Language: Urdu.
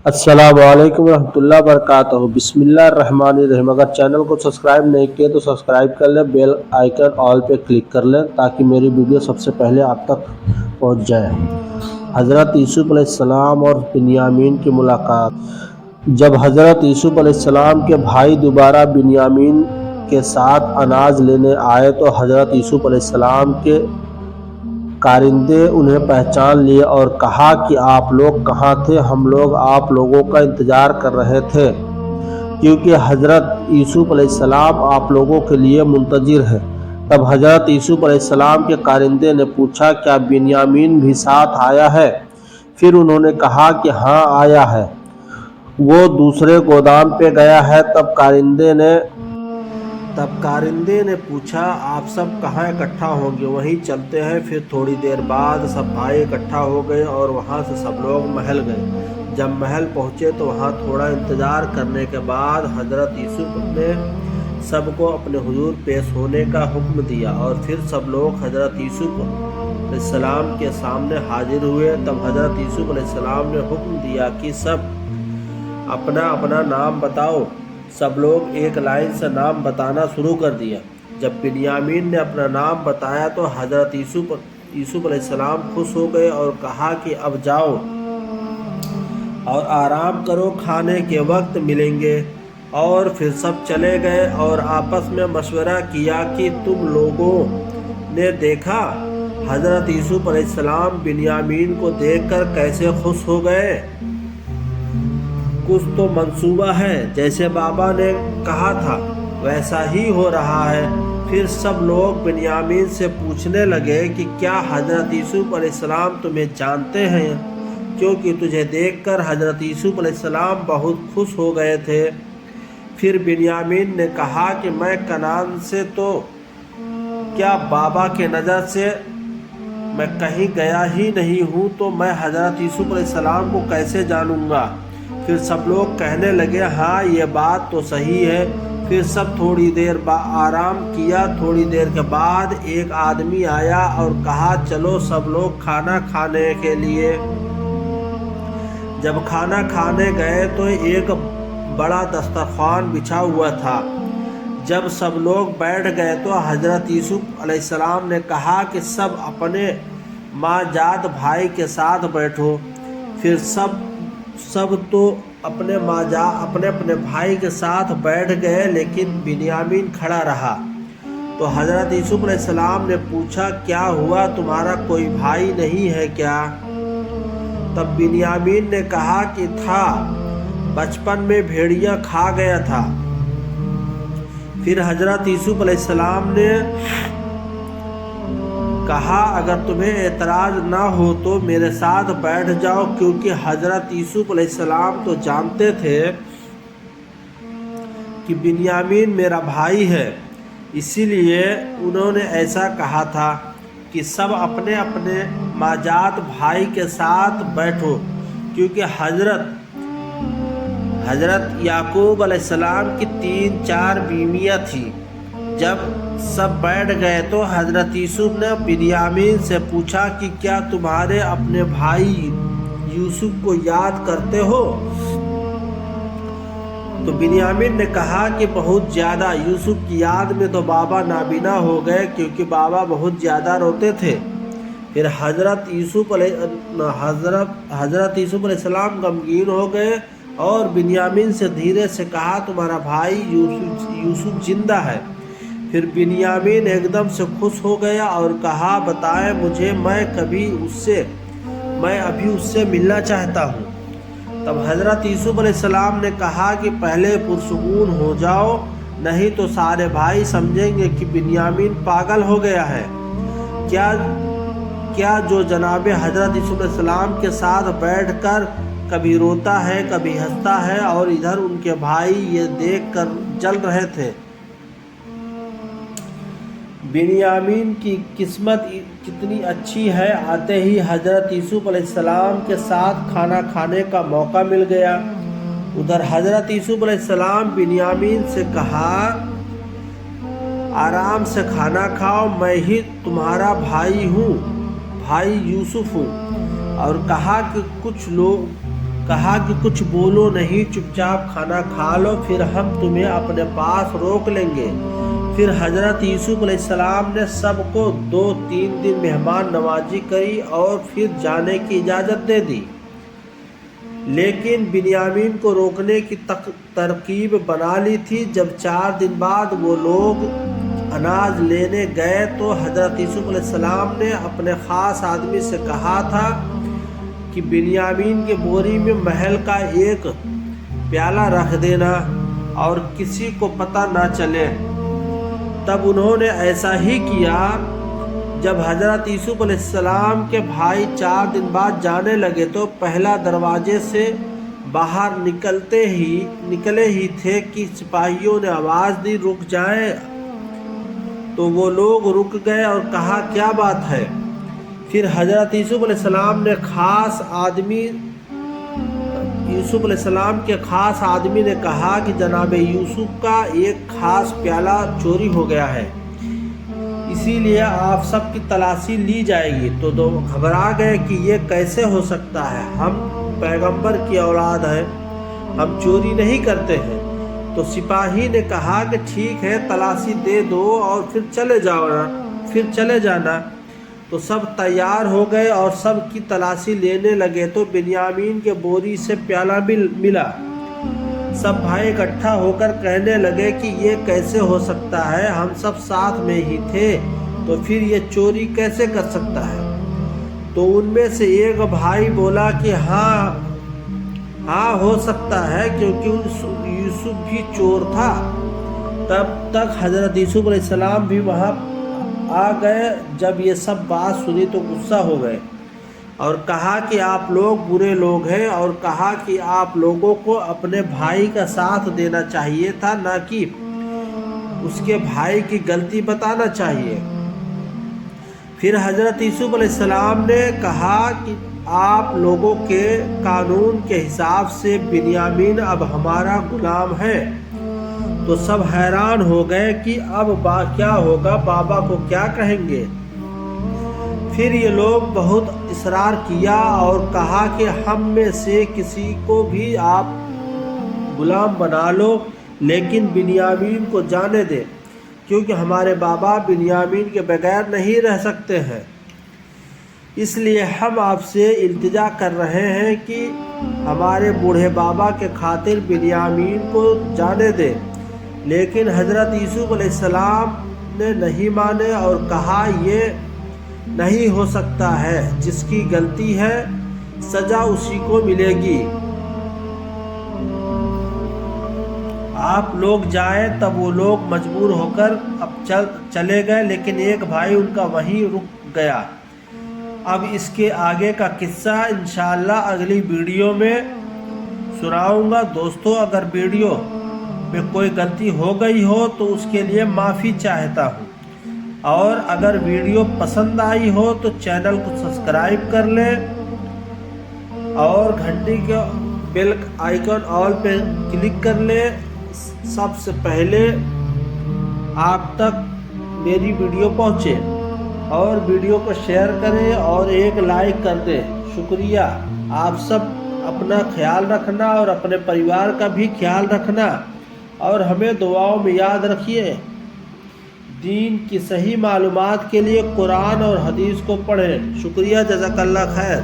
السلام علیکم ورحمۃ اللہ وبرکاتہ۔ بسم اللہ الرحمن الرحیم۔ اگر چینل کو سبسکرائب نہیں کیے تو سبسکرائب کر لیں، بیل آئیکن آل پہ کلک کر لیں تاکہ میری ویڈیو سب سے پہلے آپ تک پہنچ جائے۔ حضرت یوسف علیہ السلام اور بنیامین کی ملاقات۔ جب حضرت یوسف علیہ السلام کے بھائی دوبارہ بنیامین کے ساتھ اناج لینے آئے تو حضرت یوسف علیہ السلام کے کارندے انہیں پہچان لیے اور کہا کہ آپ لوگ کہاں تھے؟ ہم لوگ آپ لوگوں کا انتظار کر رہے تھے کیونکہ حضرت یوسف علیہ السلام آپ لوگوں کے لیے منتظر ہیں۔ تب حضرت یوسف علیہ السلام کے کارندے نے پوچھا کیا بنیامین بھی ساتھ آیا ہے؟ پھر انہوں نے کہا کہ ہاں آیا ہے، وہ دوسرے گودام پہ گیا ہے۔ تب کارندے نے پوچھا آپ سب کہاں اکٹھا ہوں گے؟ وہیں چلتے ہیں۔ پھر تھوڑی دیر بعد سب بھائی اکٹھا ہو گئے اور وہاں سے سب لوگ محل گئے۔ جب محل پہنچے تو وہاں تھوڑا انتظار کرنے کے بعد حضرت یوسف نے سب کو اپنے حضور پیش ہونے کا حکم دیا اور پھر سب لوگ حضرت یوسف علیہ السلام کے سامنے حاضر ہوئے۔ تب حضرت یوسف علیہ السلام نے حکم دیا کہ سب اپنا اپنا نام بتاؤ۔ سب لوگ ایک لائن سے نام بتانا شروع کر دیا۔ جب بنیامین نے اپنا نام بتایا تو حضرت یوسف علیہ السلام خوش ہو گئے اور کہا کہ اب جاؤ اور آرام کرو، کھانے کے وقت ملیں گے۔ اور پھر سب چلے گئے اور آپس میں مشورہ کیا کہ تم لوگوں نے دیکھا حضرت یوسف علیہ السلام بنیامین کو دیکھ کر کیسے خوش ہو گئے؟ کچھ تو منصوبہ ہے، جیسے بابا نے کہا تھا ویسا ہی ہو رہا ہے۔ پھر سب لوگ بنیامین سے پوچھنے لگے کہ کیا حضرت یوسف علیہ السلام تمہیں جانتے ہیں؟ کیونکہ تجھے دیکھ کر حضرت یوسف علیہ السلام بہت خوش ہو گئے تھے۔ پھر بنیامین نے کہا کہ میں کنعان سے تو کیا بابا کے نظر سے میں کہیں گیا ہی نہیں ہوں، تو میں حضرت یوسف علیہ السلام کو کیسے جانوں گا؟ پھر سب لوگ کہنے لگے ہاں یہ بات تو صحیح ہے۔ پھر سب تھوڑی دیر آرام کیا۔ تھوڑی دیر کے بعد ایک آدمی آیا اور کہا چلو سب لوگ کھانا کھانے کے لیے۔ جب کھانا کھانے گئے تو ایک بڑا دسترخوان بچھا ہوا تھا۔ جب سب لوگ بیٹھ گئے تو حضرت یوسف علیہ السلام نے کہا کہ سب اپنے ماں جاد بھائی کے ساتھ بیٹھو۔ پھر سب تو اپنے اپنے بھائی کے ساتھ بیٹھ گئے، لیکن بنیامین کھڑا رہا۔ تو حضرت یوسف علیہ السلام نے پوچھا کیا ہوا، تمہارا کوئی بھائی نہیں ہے کیا؟ تب بنیامین نے کہا کہ تھا، بچپن میں بھیڑیا کھا گیا تھا۔ پھر حضرت یوسف علیہ السلام نے کہا اگر تمہیں اعتراض نہ ہو تو میرے ساتھ بیٹھ جاؤ، کیونکہ حضرت یوسف علیہ السلام تو جانتے تھے کہ بنیامین میرا بھائی ہے، اسی لیے انہوں نے ایسا کہا تھا کہ سب اپنے اپنے ماجاد بھائی کے ساتھ بیٹھو، کیونکہ حضرت یعقوب علیہ السلام کی 3-4 بیویاں تھیں۔ جب سب بیٹھ گئے تو حضرت یوسف نے بنیامین سے پوچھا کہ کیا تمہارے اپنے بھائی یوسف کو یاد کرتے ہو؟ تو بنیامین نے کہا کہ بہت زیادہ۔ یوسف کی یاد میں تو بابا نابینا ہو گئے کیونکہ بابا بہت زیادہ روتے تھے۔ پھر حضرت یوسف علیہ السلام غمگین ہو گئے اور بنیامین سے دھیرے سے کہا تمہارا بھائی یوسف زندہ ہے۔ پھر بنیامین ایک دم سے خوش ہو گیا اور کہا بتائیں مجھے، میں ابھی اس سے ملنا چاہتا ہوں۔ تب حضرت یوسف علیہ السلام نے کہا کہ پہلے پرسکون ہو جاؤ، نہیں تو سارے بھائی سمجھیں گے کہ بنیامین پاگل ہو گیا ہے۔ کیا جو جناب حضرت یوسف علیہ السلام کے ساتھ بیٹھ کر کبھی روتا ہے کبھی ہنستا ہے، اور ادھر ان کے بھائی یہ دیکھ کر جل رہے تھے۔ بنیامین کی قسمت کتنی اچھی ہے، آتے ہی حضرت یوسف علیہ السلام کے ساتھ کھانا کھانے کا موقع مل گیا۔ ادھر حضرت یوسف علیہ السلام بنیامین سے کہا آرام سے کھانا کھاؤ، میں ہی تمہارا بھائی یوسف ہوں، اور کہا کہ کہا کہ کچھ بولو نہیں، چپ چاپ کھانا کھا لو، پھر ہم تمہیں اپنے پاس روک لیں گے۔ پھر حضرت یوسف علیہ السلام نے سب کو 2-3 دن مہمان نوازی کری اور پھر جانے کی اجازت دے دی۔ لیکن بنیامین کو روکنے کی ترکیب بنا لی تھی۔ جب 4 دن بعد وہ لوگ اناج لینے گئے تو حضرت یوسف علیہ السلام نے اپنے خاص آدمی سے کہا تھا کہ بنیامین کے بوری میں محل کا ایک پیالہ رکھ دینا اور کسی کو پتہ نہ چلے۔ تب انہوں نے ایسا ہی کیا۔ جب حضرت یوسف علیہ السلام کے بھائی 4 دن بعد جانے لگے تو پہلا دروازے سے باہر نکلے ہی تھے کہ سپاہیوں نے آواز دی، رک جائیں۔ تو وہ لوگ رک گئے اور کہا کیا بات ہے؟ پھر حضرت یوسف علیہ السلام کے خاص آدمی نے کہا کہ جناب یوسف کا ایک خاص پیالہ چوری ہو گیا ہے، اسی لیے آپ سب کی تلاشی لی جائے گی۔ تو گھبرا گئے کہ یہ کیسے ہو سکتا ہے، ہم پیغمبر کی اولاد ہیں، ہم چوری نہیں کرتے ہیں۔ تو سپاہی نے کہا کہ ٹھیک ہے، تلاشی دے دو اور پھر چلے جانا۔ تو سب تیار ہو گئے اور سب کی تلاشی لینے لگے تو بنیامین کے بوری سے پیالہ ملا۔ سب بھائی اکٹھا ہو کر کہنے لگے کہ یہ کیسے ہو سکتا ہے، ہم سب ساتھ میں ہی تھے، تو پھر یہ چوری کیسے کر سکتا ہے؟ تو ان میں سے ایک بھائی بولا کہ ہاں ہو سکتا ہے، کیونکہ یوسف بھی چور تھا۔ تب تک حضرت یوسف علیہ السلام بھی وہاں آ گئے۔ جب یہ سب بات سنی تو غصہ ہو گئے اور کہا کہ آپ لوگ برے لوگ ہیں، اور کہا کہ آپ لوگوں کو اپنے بھائی کا ساتھ دینا چاہیے تھا، نہ کہ اس کے بھائی کی غلطی بتانا چاہیے۔ پھر حضرت یوسف علیہ السلام نے کہا کہ آپ لوگوں کے قانون کے حساب سے بنیامین اب ہمارا غلام ہے۔ تو سب حیران ہو گئے کہ اب کیا ہوگا، بابا کو کیا کہیں گے؟ پھر یہ لوگ بہت اصرار کیا اور کہا کہ ہم میں سے کسی کو بھی آپ غلام بنا لو، لیکن بنیامین کو جانے دیں، کیونکہ ہمارے بابا بنیامین کے بغیر نہیں رہ سکتے ہیں۔ اس لیے ہم آپ سے التجا کر رہے ہیں کہ ہمارے بوڑھے بابا کے خاطر بنیامین کو جانے دیں۔ لیکن حضرت یوسف علیہ السلام نے نہیں مانے اور کہا یہ نہیں ہو سکتا ہے، جس کی غلطی ہے سزا اسی کو ملے گی۔ آپ لوگ جائیں۔ تب وہ لوگ مجبور ہو کر چلے گئے، لیکن ایک بھائی ان کا وہیں رک گیا۔ اب اس کے آگے کا قصہ انشاءاللہ اگلی ویڈیو میں سناؤں گا۔ دوستو، اگر ویڈیو میں کوئی غلطی ہو گئی ہو تو اس کے لیے معافی چاہتا ہوں، اور اگر ویڈیو پسند آئی ہو تو چینل کو سبسکرائب کر لیں اور گھنٹی کے بیل آئیکن آل پہ کلک کر لیں، سب سے پہلے آپ تک میری ویڈیو پہنچے، اور ویڈیو کو شیئر کریں اور ایک لائک کر دیں۔ شکریہ۔ آپ سب اپنا خیال رکھنا اور اپنے پریوار کا بھی خیال رکھنا، اور ہمیں دعاؤں میں یاد رکھیے۔ دین کی صحیح معلومات کے لیے قرآن اور حدیث کو پڑھیں۔ شکریہ، جزاک اللہ خیر۔